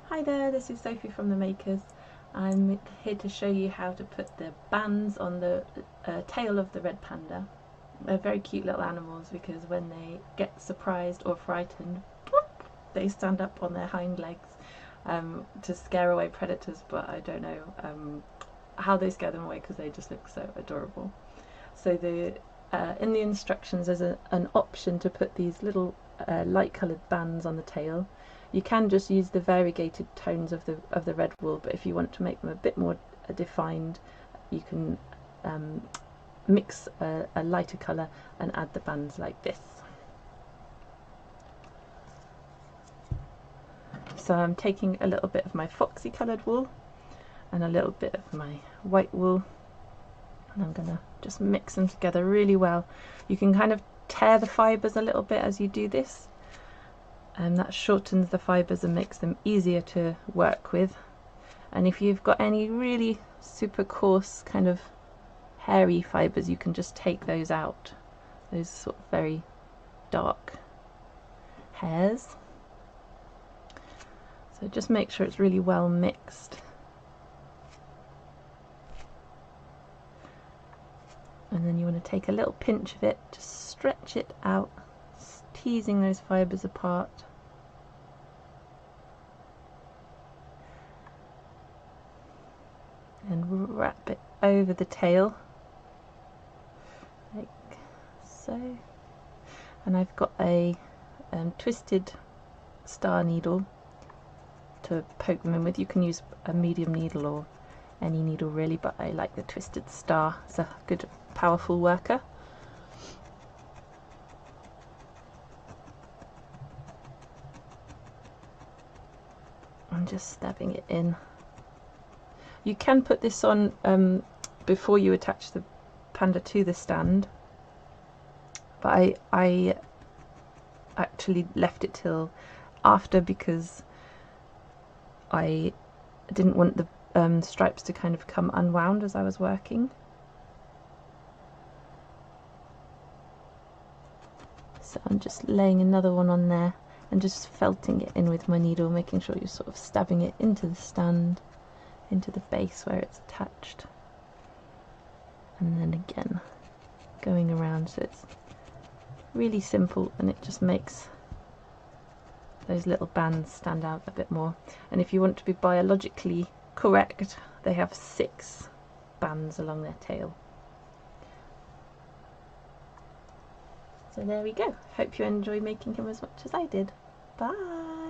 Hi there, this is Sophie from The Makers. I'm here to show you how to put the bands on the tail of the red panda. They're very cute little animals because when they get surprised or frightened, they stand up on their hind legs to scare away predators, but I don't know how they scare them away because they just look so adorable. So in the instructions there's an option to put these little light coloured bands on the tail. You can just use the variegated tones of the red wool, but if you want to make them a bit more defined, you can mix a lighter colour and add the bands like this. So I'm taking a little bit of my foxy coloured wool and a little bit of my white wool, and I'm going to just mix them together really well. You can kind of tear the fibres a little bit as you do this, and that shortens the fibres and makes them easier to work with. And if you've got any really super coarse kind of hairy fibres, you can just take those out, those sort of very dark hairs. So just make sure it's really well mixed. And then you want to take a little pinch of it, just stretch it out, teasing those fibres apart. And wrap it over the tail, like so. And I've got a twisted star needle to poke them in with. You can use a medium needle or any needle really, but I like the twisted star. It's a good, powerful worker. I'm just stabbing it in. You can put this on before you attach the panda to the stand, but I actually left it till after because I didn't want the stripes to kind of come unwound as I was working. So I'm just laying another one on there and just felting it in with my needle, making sure you're sort of stabbing it into the stand, into the base where it's attached, and then again going around. So it's really simple and it just makes those little bands stand out a bit more. And if you want to be biologically correct, they have 6 bands along their tail. So there we go. Hope you enjoy making him as much as I did. Bye!